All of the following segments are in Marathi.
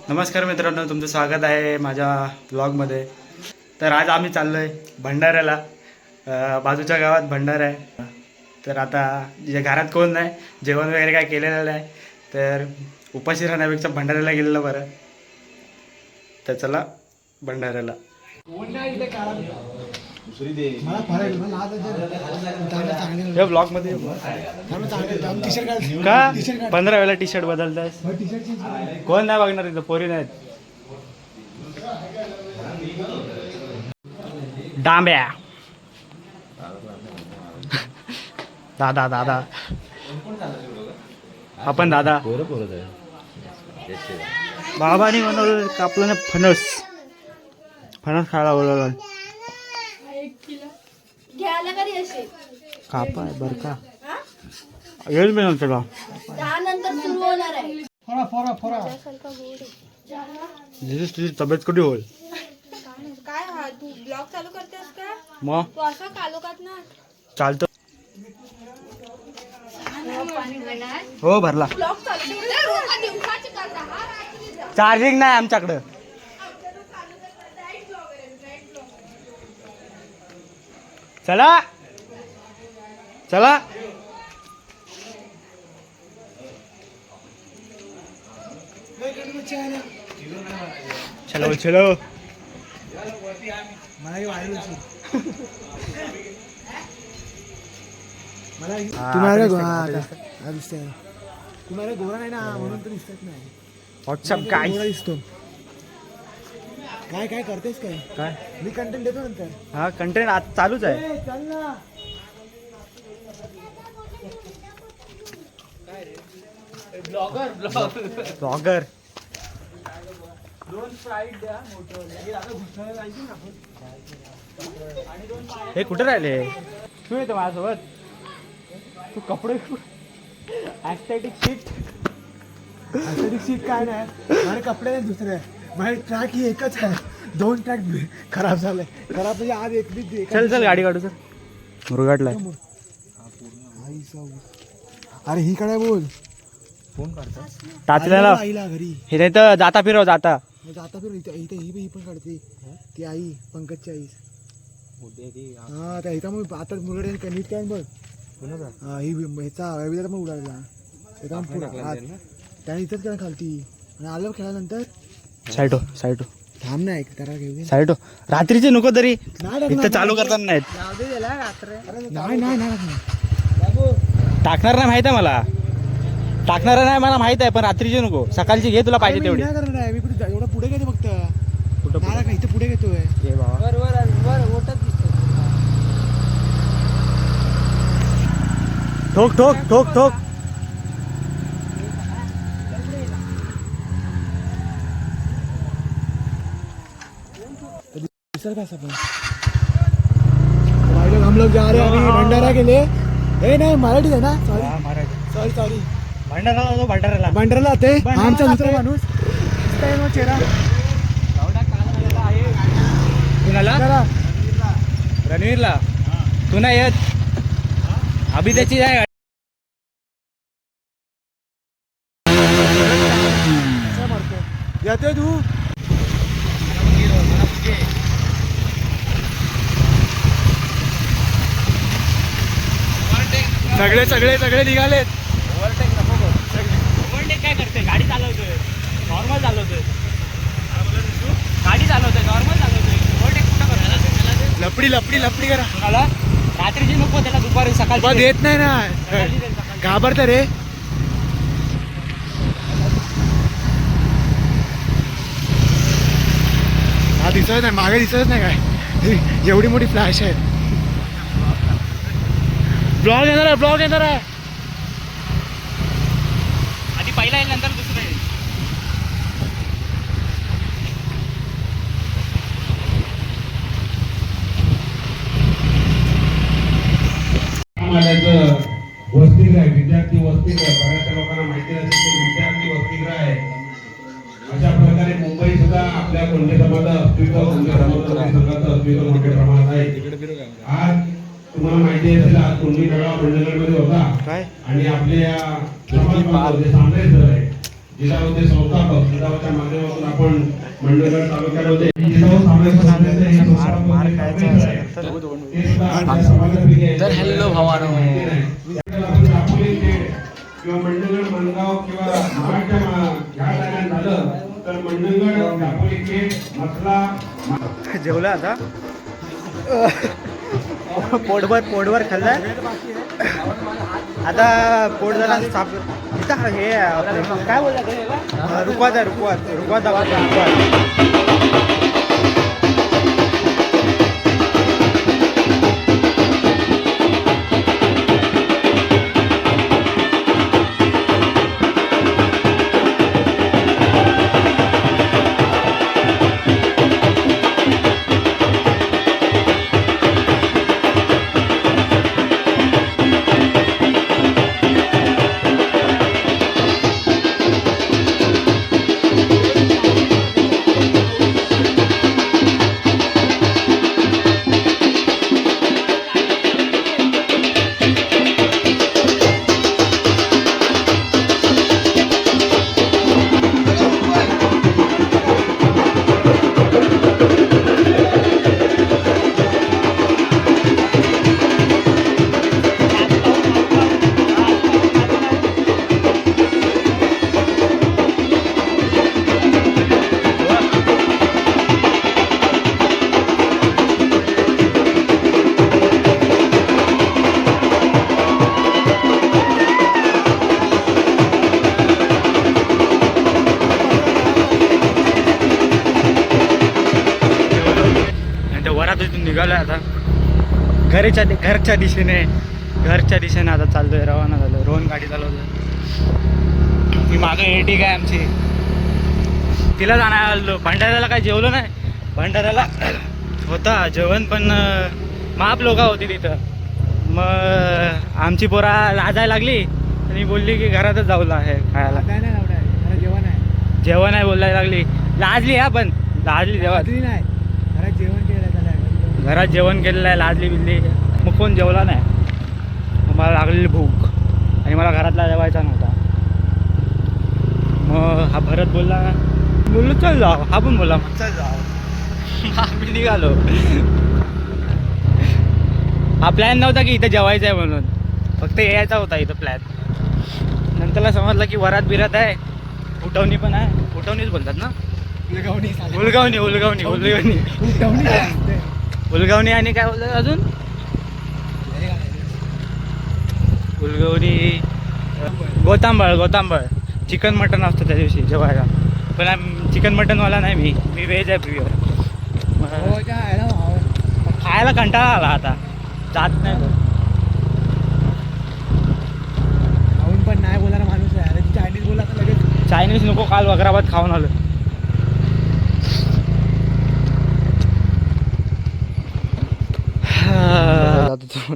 नमस्कार मित्रांनो, तुमचं स्वागत आहे माझ्या ब्लॉगमध्ये. तर आज आम्ही चाललो आहे भंडाऱ्याला. बाजूच्या गावात भंडारा आहे. तर आता जे घरात कोण नाही, जेवण वगैरे काय केलेलं नाही, तर उपाशी राहण्यापेक्षा भंडाऱ्याला गेलेलं बरं. तर चला भंडाऱ्याला. या ब्लॉगमध्ये का 15 वेळा टी शर्ट बदलतायस? कोण नाही बघणार इथं, पोरी नाहीत. डांब्या दादा दादा आपण दादा बाबानी बनवलं कापलं ना फणस. फणस खायला बोलवलं. कापा आहे बरं का, येईल मी नंतर. तुझी तब्येत कुठे होईल? काय हा तू ब्लॉग चालू करतेस का? मग तू असं कालोखात ना चालतं. हो भरला. ब्लॉग चालू दिवसाची करता हा रात्री चार्जिंग नाही आमच्याकडं. चला चला चलो चलो. तुम्हाला गोरा नाही ना म्हणून तर दिसत नाही. व्हॉट्सअप काय गोरा दिसतो. काय काय करतेस काय? काय मी कंटेंट देतो नंतर. हा कंटेंट आज चालूच आहे. चल ना. ब्लॉगर हे कुठे राहिले? तू येतो माझ्यासोबत. तू कपडे ॲस्थेटिक सीट काय नाही आणि कपडे नाही दुसरे. माझे ट्रॅक ही एकच आहे. 2 ट्रॅक खराब झाले. खराब म्हणजे आज एक बी. चल चल गाडी काढू. चल मुरगाटलाय. अरे ही काय बोल फोन काढतो टाचल्याला. आईला घरी हे नाही तर जाता फिरव जाता. जाता फिर इथे ही पण काढते ती आई, पंकजची आई. हा त्या इथं मग आता मुरगडे नीट काय बघ. हा ही ह्याचा रविदार मग उडाला त्याचा त्याने इथंच केला खालती आणि आलं खेळानंतर साईटो साईटो थांब नाही त्याला घेऊन साईटो. रात्रीचे नको तरी नाही इथं चालू करताना नाहीत. नाही नाही नाही टाकणार नाही माहित आहे मला. टाकणार नाही मला माहित आहे, पण रात्रीचे नको. सकाळची घे तुला पाहिजे तेवढी. नाही करणार आहे मी. कुठे एवढा पुढे घेतो फक्त. कुठं नाही का इथं पुढे घेतोय. हे बाबा ठोक ठोक ठोक ठोक. हम लोग जा रहे हैं अभी भंडारा के लिए. ए नाही मराठी आहे ना. Sorry sorry sorry. भंडाऱ्याला भंडाराला आते आमचा दुसरा माणूस चेहरा कुणाला? रणवीरला. तू नाही येत अभि त्याची आहे. येतोय तू. सगळे सगळे सगळे निघालेत. ओव्हरटेक काय करते? गाडी चालवतोय नॉर्मल चालवतोय. गाडी चालवतोय नॉर्मल चालवतोय. ओव्हरटेक कुठं करतो? लपडी लपडी लपडी करा. कुणाला? रात्रीची नको त्याला, दुपारी सकाळची देत नाही ना. घाबरत रे. हा दिसत नाही मागे. दिसतच नाही काय. एवढी मोठी फ्लॅश आहे. ब्लॉग येणार आहे. ब्लॉग येणार आहे. आधी पहिला येईल नंतर दुसरं येईल. वसतिगृह आहे. विद्यार्थी वसतिगृह. बऱ्याचशा लोकांना माहिती नसेल विद्यार्थी वसतिगृह आहे. अशा प्रकारे मुंबई सुद्धा आपल्या कोणत्या समाजाचं अस्तित्व, कोणत्या समाजाचं अस्तित्व मोठ्या प्रमाणात आहे. आज तुम्हाला माहिती असेल आज कोणी मेळावा मंडळमध्ये होता काय आणि आपल्या समाज सांगळे सर आहे जिजाऊचे संस्थापक जिजाऊच्या माध्यमातून आपण मंडळगड तालुक्यामध्ये जिजाऊ सामाजिक संस्थेचे हे संस्थापक जे सरपंच आहेत, ते सुद्धा आपल्या समाजापैकी आहेत. तर हॅलो भावानो. माहिती नाही. त्याला आपण दापोली खेड किंवा मंडळगड मनगाव किंवा महाडच्या ह्या ठिकाणी झालं तर मंडळगड दापोली खेड मथला जेवलं आता पोटभर खाल्लं आता पोट जरा साफ इथं हे आपलं काय बोलतात रुकवात वरातीतून निघालोय आता घरच्या दिशेने आता चाललोय, रवाना झालो. रोहन गाडी चालवतोय. ती मागे एटी काय आमची, तिला जाणार आलो. भंडाऱ्याला काय जेवलो नाही. भंडाऱ्याला होता जेवण पण माप लोक होती तिथं. मग आमची पोरा लाजायला लागली आणि बोलली की घरातच जाऊला आहे खायला. जेवण आहे बोलायला लागली. लाजली हा पण लाजली जेव्हा घरात जेवण केलेलं आहे. लाजली बिजली मग कोण जेवला नाही. मग मला लागलेली भूक आणि मला घरातला जेवायचा नव्हता. मग हा भरत बोललो चल जाऊ. हा पण बोलला चल जाऊ. आम्ही निघालो. हा प्लॅन नव्हता की इथं जेवायचं आहे म्हणून, फक्त यायचा होता इथं प्लॅन. नंतरला समजलं की वरात बिरात आहे, उठवणी पण आहे. उठवणीच बोलतात ना, उलगवणी आणि काय बोलतात अजून उलगवणी गोतांबळ चिकन मटन असतं त्या दिवशी जेवायला. पण चिकन मटनवाला नाही, मी व्हेज आहे प्युअर. खायला कंटाळा आला आता, जात नाही तो. पण नाही बोलणारा माणूस आहे. चायनीज बोला तर लगेच चायनीज नको, काल वगैराबाद खाऊन आलो.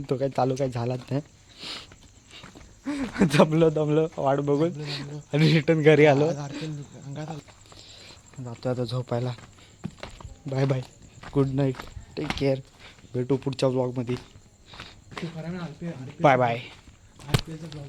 तो काही चालू काही झालाच नाही. दमलो वाट बघून आणि रिटर्न घरी आलो. जातो आता झोपायला. Bye bye, good night, take care. भेटू पुढच्या व्लॉगमध्ये. Bye bye.